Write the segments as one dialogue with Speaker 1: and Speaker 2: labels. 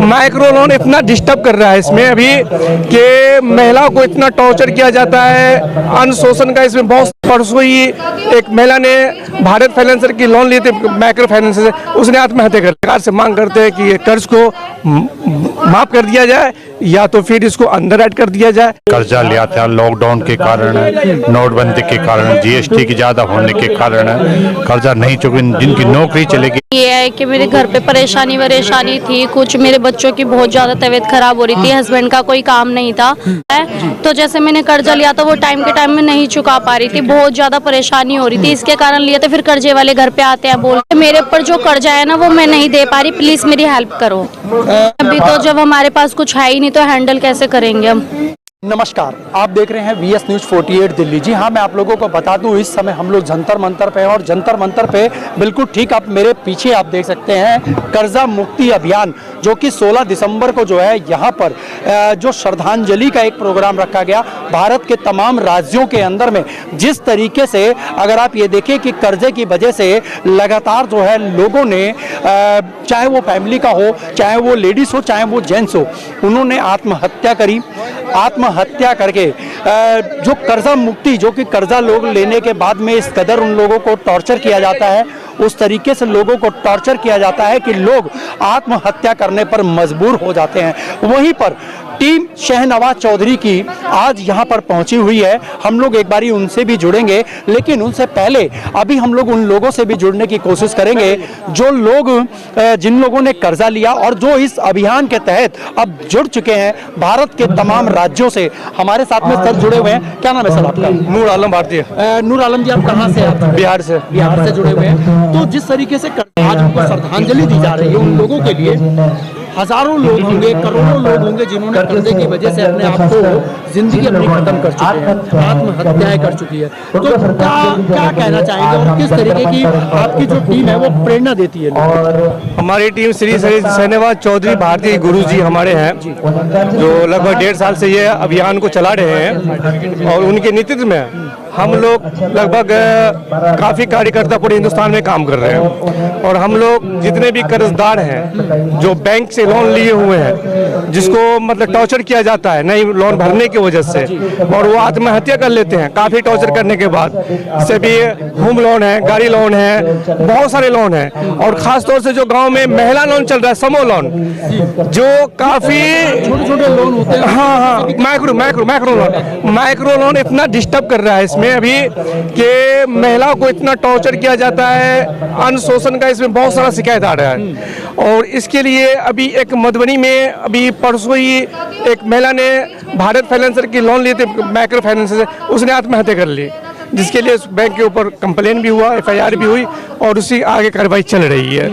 Speaker 1: Micro loan इतना disturb कर रहा है इसमें अभी कि महिलाओं को इतना टॉर्चर किया जाता है, अनुशोषण का इसमें बहुत। परसों ही एक महिला ने भारत फाइनेंसर की लोन लिए थे माइक्रो फाइनेंस से, उसने आत्महत्या कर। सरकार से मांग करते हैं कि ये कर्ज को माफ कर दिया जाए या तो फिर इसको अंडर राइट कर दिया जाए।
Speaker 2: कर्जा लिया था लॉकडाउन के कारण, नोटबंदी के कारण, जीएसटी की ज्यादा होने के कारण कर्जा नहीं चुके, जिनकी नौकरी चलेगी।
Speaker 3: ये है कि मेरे घर पे परेशानी थी, कुछ मेरे बच्चों की बहुत ज्यादा तबीयत खराब हो रही थी, हस्बैंड का कोई काम नहीं था, तो जैसे मैंने कर्जा लिया था वो टाइम के टाइम में नहीं चुका पा रही थी, बहुत ज्यादा परेशानी हो रही थी, इसके कारण लिए तो फिर कर्जे वाले घर पे आते हैं, बोलते मेरे ऊपर जो कर्जा है ना वो मैं नहीं दे पा रही, प्लीज मेरी हेल्प करो। अभी तो जब हमारे पास कुछ है ही नहीं तो हैंडल कैसे करेंगे हम।
Speaker 4: नमस्कार, आप देख रहे हैं वीएस न्यूज 48 दिल्ली। जी हाँ, मैं आप लोगों को बता दूं इस समय हम लोग जंतर मंतर पे हैं और जंतर मंतर पे बिल्कुल ठीक आप मेरे पीछे आप देख सकते हैं कर्जा मुक्ति अभियान, जो कि 16 दिसंबर को जो है यहाँ पर जो श्रद्धांजलि का एक प्रोग्राम रखा गया भारत के तमाम राज्यों के अंदर में। जिस तरीके से अगर आप ये देखें कि कर्जे की वजह से लगातार जो है लोगों ने चाहे वो फैमिली का हो, चाहे वो लेडीज हो, चाहे वो जेंट्स हो, उन्होंने आत्महत्या करी। आत्महत्या करके जो कर्जा मुक्ति, जो कि कर्जा लोग लेने के बाद में इस कदर उन लोगों को टॉर्चर किया जाता है, उस तरीके से लोगों को टॉर्चर किया जाता है कि लोग आत्महत्या करने पर मजबूर हो जाते हैं। वहीं पर टीम शहनवाज चौधरी की आज यहाँ पर पहुंची हुई है। हम लोग एक बारी उनसे भी जुड़ेंगे, लेकिन उनसे पहले अभी हम लोग उन लोगों से भी जुड़ने की कोशिश करेंगे जो लोग जिन लोगों ने कर्जा लिया और जो इस अभियान के तहत अब जुड़ चुके हैं भारत के तमाम राज्यों से। हमारे साथ में सर जुड़े हुए हैं। क्या नाम है सर आपका?
Speaker 1: नूर आलम भारतीय।
Speaker 4: नूर आलम जी, आप कहाँ से?
Speaker 1: बिहार से।
Speaker 4: बिहार से जुड़े हुए हैं। तो जिस तरीके से आज उनको श्रद्धांजलि दी जा रही है, उन लोगों के लिए हजारों लोग होंगे, करोड़ों लोग होंगे जिन्होंने कर्जे की वजह से अपने आप को जिंदगी अपनी खत्म कर चुके हैं, आत्महत्याएं कर चुकी है। तो क्या कहना चाहेंगे और किस तरीके की आपकी जो टीम है वो प्रेरणा देती है?
Speaker 1: हमारी टीम श्री शहनवाज चौधरी भारतीय गुरु जी हमारे हैं, जो लगभग 1.5 साल से ये अभियान को चला रहे हैं और उनके नेतृत्व में हम लोग लगभग काफ़ी कार्यकर्ता पूरे हिंदुस्तान में काम कर रहे हैं। और हम लोग जितने भी कर्जदार हैं जो बैंक से लोन लिए हुए हैं, जिसको मतलब टॉर्चर किया जाता है नहीं लोन भरने की वजह से, और वो आत्महत्या कर लेते हैं काफ़ी टॉर्चर करने के बाद, जैसे भी होम लोन है, गाड़ी लोन है, बहुत सारे लोन हैं। और ख़ास तौर से जो गाँव में महिला लोन चल रहा है, समूह लोन, जो काफ़ी
Speaker 4: छोटे लोन होते हैं।
Speaker 1: हाँ, माइक्रो लोन इतना डिस्टर्ब कर रहा है इसमें अभी कि महिलाओं को इतना टॉर्चर किया जाता है, अनुशोषण का इसमें बहुत सारा शिकायत आ रहा है। और इसके लिए अभी एक मधुबनी में अभी परसों ही एक महिला ने भारत फाइनेंसर की लोन लिए थे माइक्रो फाइनेंस से, उसने आत्महत्या कर ली, जिसके लिए बैंक के ऊपर कंप्लेन भी हुआ, FIR भी हुई और उसी आगे कार्रवाई चल रही है।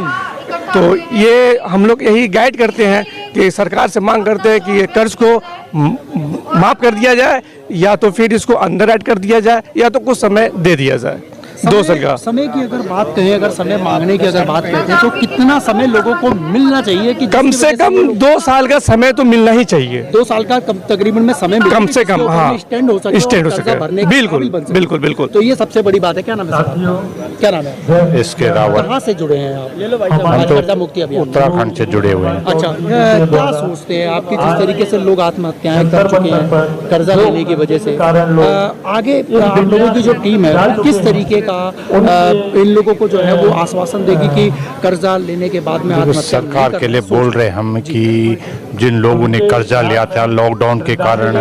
Speaker 1: तो ये हम लोग यही गाइड करते हैं कि सरकार से मांग करते हैं कि ये कर्ज को माफ कर दिया जाए या तो फिर इसको अंडर राइट कर दिया जाए या तो कुछ समय दे दिया जाए। 2 साल का
Speaker 4: समय की अगर बात करें, अगर समय मांगने की अगर बात करते हैं तो कितना समय लोगों को मिलना चाहिए? कि
Speaker 1: कम से कम 2 साल का समय तो मिलना ही चाहिए।
Speaker 4: 2 साल का तकरीबन में समय
Speaker 1: कम से कम, हाँ,
Speaker 4: स्टैंड हो सके।
Speaker 1: बिल्कुल।
Speaker 4: तो ये सबसे बड़ी बात है। क्या नाम है सर? क्या नाम है?
Speaker 2: इसके रावत।
Speaker 4: कहाँ से जुड़े हैं आप?
Speaker 2: हम तो
Speaker 4: कर्जा मुक्ति अभियान
Speaker 2: उत्तराखंड से जुड़े हुए हैं।
Speaker 4: अच्छा, क्या सोचते हैं आपकी जिस तरीके से लोग आत्महत्याएं कर चुके हैं कर्जा लेने की वजह से, आगे आप लोगों की जो टीम है किस तरीके का इन लोगों को जो है वो आश्वासन देगी कि कर्जा लेने के बाद में आत्महत्या
Speaker 2: सरकार के लिए बोल रहे हम कि जिन लोगों ने कर्जा लिया था लॉकडाउन के कारण,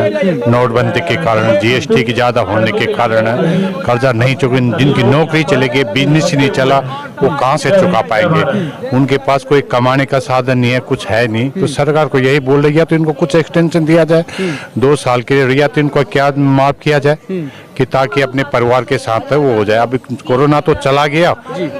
Speaker 2: नोटबंदी के कारण, जीएसटी की ज्यादा होने के कारण कर्जा नहीं चुके, जिनकी नौकरी चलेगी, बिजनेस ही नहीं चला, वो कहाँ से चुका पाएंगे? उनके पास कोई कमाने का साधन नहीं है, कुछ है नहीं। तो सरकार को यही बोल रही है तो इनको कुछ एक्सटेंशन दिया जाए 2 साल के लिए, या तो इनको क्या माफ किया जाए कि ताकि अपने परिवार के साथ वो हो जाए। अभी कोरोना तो चला गया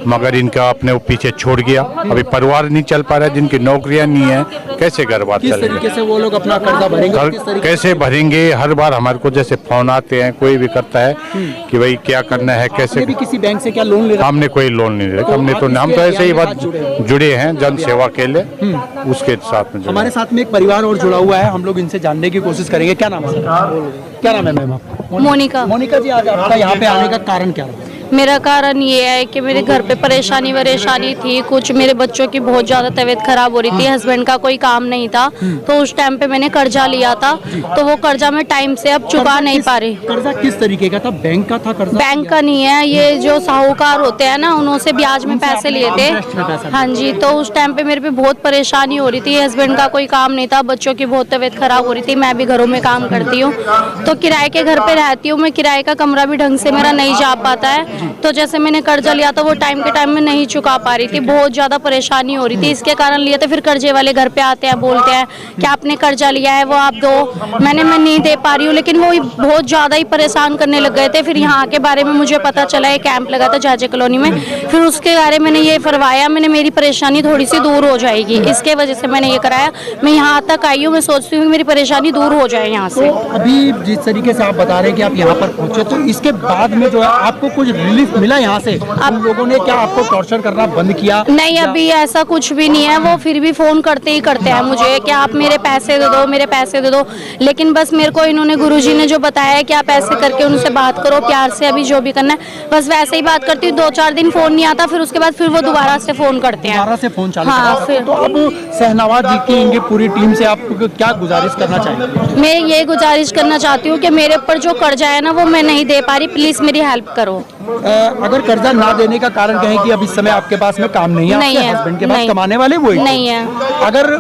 Speaker 2: मगर इनका अपने पीछे छोड़ गया, अभी परिवार नहीं चल पा रहा है, जिनकी नौकरियां नहीं है, कैसे घर बार चलेंगे?
Speaker 4: किस तरीके से वो लोग अपना कर्जा भरेंगे?
Speaker 2: कैसे भरेंगे? हर बार हमारे को जैसे फोन आते हैं, कोई भी करता है कि भाई क्या करना है, कैसे
Speaker 4: भी किसी बैंक से क्या लोन ले?
Speaker 2: हमने कोई लोन नहीं लिया, हमने तो हम तो ऐसे ही बात जुड़े हैं जन सेवा के लिए, उसके साथ में।
Speaker 4: हमारे साथ में एक परिवार और जुड़ा हुआ है, हम लोग इनसे जानने की कोशिश करेंगे। क्या नाम है? क्या नाम है मैम?
Speaker 3: मोनिका।
Speaker 4: मोनिका जी, आज आपका यहाँ पे आने का कारण क्या है?
Speaker 3: मेरा कारण ये है कि मेरे घर पे परेशानी वरेशानी थी, कुछ मेरे बच्चों की बहुत ज़्यादा तबीयत खराब हो रही थी, हस्बैंड का कोई काम नहीं था, तो उस टाइम पे मैंने कर्जा लिया था, तो वो कर्जा मैं टाइम से अब चुका नहीं पा रही।
Speaker 4: कर्जा किस तरीके का था? बैंक का था कर्जा?
Speaker 3: बैंक का नहीं है, ये जो साहूकार होते हैं ना, उन्होंने ब्याज में पैसे लिए थे। हाँ जी, तो उस टाइम पे मेरे पे बहुत परेशानी हो रही थी, हस्बैंड का कोई काम नहीं था, बच्चों की बहुत तबीयत खराब हो रही थी, मैं भी घरों में काम करती हूँ, तो किराए के घर पे रहती हूँ मैं, किराए का कमरा भी ढंग से मेरा नहीं जा पाता है, तो जैसे मैंने कर्जा लिया था वो टाइम के टाइम में नहीं चुका पा रही थी, बहुत ज़्यादा परेशानी हो रही थी, इसके कारण लिए तो फिर कर्जे वाले घर पे आते हैं, बोलते हैं कि आपने कर्जा लिया है वो आप दो, मैं नहीं दे पा रही हूँ, लेकिन वो बहुत ज़्यादा ही परेशान करने लग गए थे। फिर यहाँ के बारे में मुझे पता चला, एक कैंप लगा था जाजे कॉलोनी में, फिर उसके बारे में मैंने ये फरवाया, मेरी परेशानी थोड़ी सी दूर हो जाएगी, इसके वजह से मैंने ये कराया, मैं यहाँ तक आई हूँ, मैं सोचती हूँ मेरी परेशानी दूर हो जाए यहाँ से।
Speaker 4: अभी जिस तरीके से आप बता रहे हैं कि आप यहाँ पर पहुँचे, तो इसके बाद में जो है आपको कुछ रिलीफ मिला यहाँ से? आप लोगों ने क्या आपको टॉर्चर करना बंद किया?
Speaker 3: नहीं, अभी ऐसा कुछ भी नहीं है, वो फिर भी फोन करते ही करते हैं मुझे कि आप मेरे पैसे दे दो, मेरे पैसे दे दो, लेकिन बस मेरे को इन्होंने गुरुजी ने जो बताया है कि आप ऐसे करके उनसे बात करो प्यार से, अभी जो भी करना है बस वैसे ही बात करती हूँ, 2-4 दिन फोन नहीं आता, फिर उसके बाद फिर वो दोबारा से फोन करते हैं,
Speaker 4: दोबारा से फोन चालू
Speaker 3: हाँ,
Speaker 4: करा।
Speaker 3: फिर
Speaker 4: तो अब शहनवाज जी की इनकी पूरी टीम से आप क्या गुजारिश करना चाहेंगे?
Speaker 3: मैं ये गुजारिश करना चाहती हूँ कि मेरे ऊपर जो कर्जा है ना वो मैं नहीं दे पा रही, प्लीज मेरी हेल्प करो।
Speaker 4: अगर कर्जा ना देने का कारण कहें कि अब इस समय आपके पास में काम नहीं है,
Speaker 3: नहीं
Speaker 4: आपके
Speaker 3: है,
Speaker 4: हस्बैंड के पास
Speaker 3: नहीं,
Speaker 4: कमाने वाले वो ही
Speaker 3: नहीं है।
Speaker 4: अगर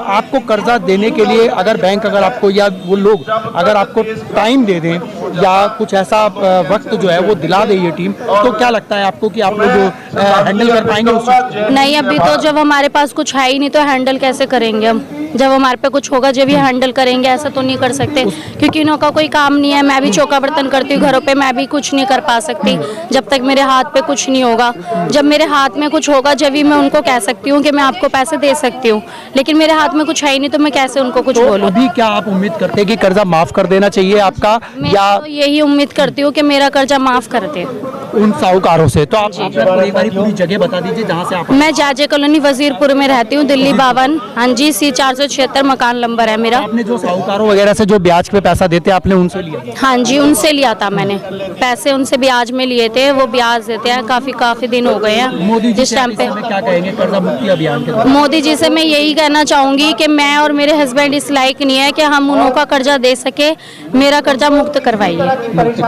Speaker 4: आपको कर्जा देने के लिए अगर बैंक अगर आपको या वो लोग अगर आपको टाइम दे दें या कुछ ऐसा वक्त जो है वो दिला दे ये टीम, तो क्या लगता है आपको कि आप लोग हैंडल कर पाएंगे उस चीज़ को?
Speaker 3: नहीं, अभी तो जब हमारे पास कुछ है ही नहीं तो हैंडल कैसे करेंगे हम, जब हमारे पे कुछ होगा जब ये हैंडल करेंगे, ऐसा तो नहीं कर सकते क्योंकि इन्हों का कोई काम नहीं है, मैं भी चौका बर्तन करती हूँ घरों पे, मैं भी कुछ नहीं कर पा सकती जब तक मेरे हाथ पे कुछ नहीं होगा, जब मेरे हाथ में कुछ होगा जब ही मैं उनको कह सकती हूँ कि मैं आपको पैसे दे सकती हूँ, लेकिन मेरे हाथ में कुछ है ही नहीं तो मैं कैसे उनको कुछ बोलूँ।
Speaker 4: अभी क्या आप उम्मीद करते हैं कि कर्जा माफ कर देना चाहिए आपका,
Speaker 3: मैं
Speaker 4: या
Speaker 3: तो यही उम्मीद करती हूँ कि मेरा कर्जा माफ कर दे
Speaker 4: उन साहूकारों से? तो आप एक बार पूरी जगह बता दीजिए जहाँ से आप।
Speaker 3: मैं जाजे कॉलोनी वजीरपुर में रहती हूँ, दिल्ली 52, हाँ जी, C476 मकान नंबर है मेरा।
Speaker 4: आपने जो साहूकारों वगैरह से जो ब्याज पे पैसा देते आपने उनसे लिया?
Speaker 3: हाँ जी, उनसे लिया था मैंने पैसे, उनसे ब्याज में लिए थे, वो ब्याज देते हैं, काफी दिन हो गए हैं।
Speaker 4: मोदी जी
Speaker 3: जिस टाइम पे
Speaker 4: क्या कहेंगे कर्जा मुक्ति अभियान के दौरान?
Speaker 3: मोदी जी से मैं यही कहना चाहूंगी कि मैं और मेरे हस्बैंड इस लायक नहीं है कि हम उन्हों का कर्जा दे सके, मेरा कर्जा मुक्त करवाइए,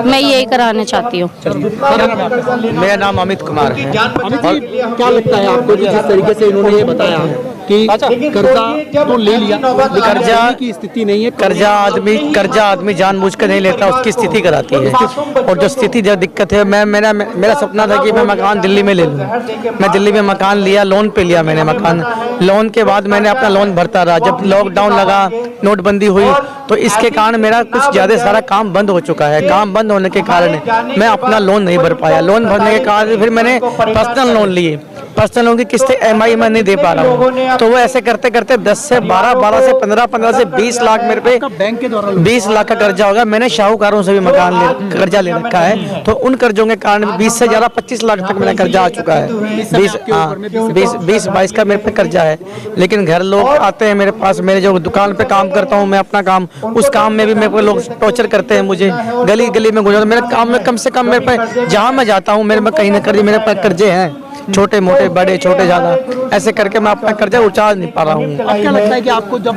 Speaker 3: मैं यही कराना चाहती हूँ।
Speaker 5: मेरा नाम अमित कुमार है।
Speaker 4: अमित जी, क्या लगता है आपको कि जिस तरीके से इन्होंने ये बताया कि कर्जा तो ले लिया, कर्जा की स्थिति नहीं है,
Speaker 5: कर्जा आदमी जानबूझकर नहीं लेता, उसकी स्थिति कराती है, और जो स्थिति जो दिक्कत है, मेरा सपना था कि मैं मकान दिल्ली में ले लूँ, मैं दिल्ली में मकान लिया, लोन पे लिया मैंने मकान, लोन के बाद मैंने अपना लोन भरता रहा, जब लॉकडाउन लगा, नोटबंदी हुई, तो इसके कारण मेरा कुछ ज़्यादा सारा काम बंद हो चुका है, काम बंद होने के कारण मैं अपना लोन नहीं भर पाया, लोन भरने के कारण फिर मैंने पर्सनल लोन लिए, पर्सनल लोन की किस्तें EMI में नहीं दे पा रहा हूँ, तो वो ऐसे करते करते 10 से 12, 12 से 15, 15 से 20 लाख मेरे पे,
Speaker 4: बैंक के द्वारा
Speaker 5: 20 लाख का कर्जा होगा। मैंने शाहूकारों से भी कर्जा ले रखा है, तो उन कर्जों के कारण 20 से ज़्यादा 25 लाख तक मेरा कर्जा आ चुका है, 20-22 का मेरे पे कर्जा है। लेकिन घर लोग आते हैं मेरे पास, मेरे जो दुकान पे काम करता हूँ मैं अपना काम, उस काम में भी मेरे को लोग टॉर्चर करते हैं, मुझे गली गली में गुजर, मेरे काम में कम से कम मेरे पे जहाँ मैं जाता हूँ मेरे में कहीं ना कहीं मेरे पास कर्जे हैं, छोटे मोटे बड़े छोटे ज्यादा, ऐसे करके मैं अपना कर्जा उतार नहीं पा रहा हूँ।
Speaker 4: क्या लगता है कि आपको जब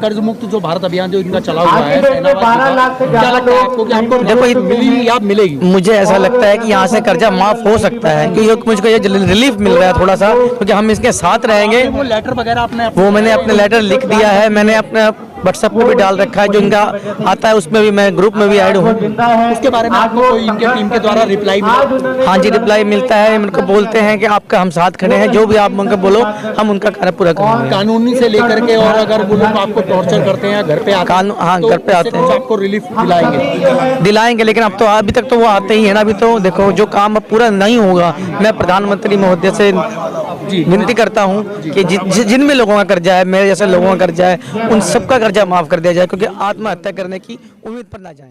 Speaker 4: कर्ज मुक्त जो भारत अभियान जो इनका चला हुआ है, क्या लगता है आपको कि आपको
Speaker 5: देखो
Speaker 4: मिली या मिलेगी?
Speaker 5: मुझे ऐसा लगता है कि यहाँ से कर्जा माफ हो सकता है, क्योंकि मुझको ये रिलीफ मिल रहा है थोड़ा सा, क्योंकि हम इसके साथ रहेंगे।
Speaker 4: वो लेटर वगैरह आपने
Speaker 5: वो मैंने अपने लेटर लिख दिया है, मैंने अपने व्हाट्सएप पे भी डाल रखा है, जो इनका आता है उसमें भी मैं ग्रुप में भी ऐड हूँ।
Speaker 4: उसके बारे में आपको इनके टीम के द्वारा रिप्लाई मिला?
Speaker 5: हाँ जी, रिप्लाई मिलता है, उनको बोलते हैं कि आपका हम साथ खड़े हैं, जो भी आप उनको बोलो हम उनका कार्य पूरा करेंगे।
Speaker 4: कानूनी से लेकर के, और अगर वो लोग आपको टॉर्चर करते हैं घर पे आते हैं,
Speaker 5: हाँ घर पे आते हैं,
Speaker 4: आपको रिलीफ दिलाएंगे?
Speaker 5: लेकिन अब तो अभी तक तो वो आते ही है ना, अभी तो देखो जो काम अब पूरा नहीं होगा, मैं प्रधानमंत्री महोदय से विनती करता हूँ कि जिन भी लोगों का कर्जा है, मेरे जैसे लोगों का कर्जा है, उन सबका कर्जा माफ कर दिया जाए, क्योंकि आत्महत्या करने की उम्मीद पर ना जाए।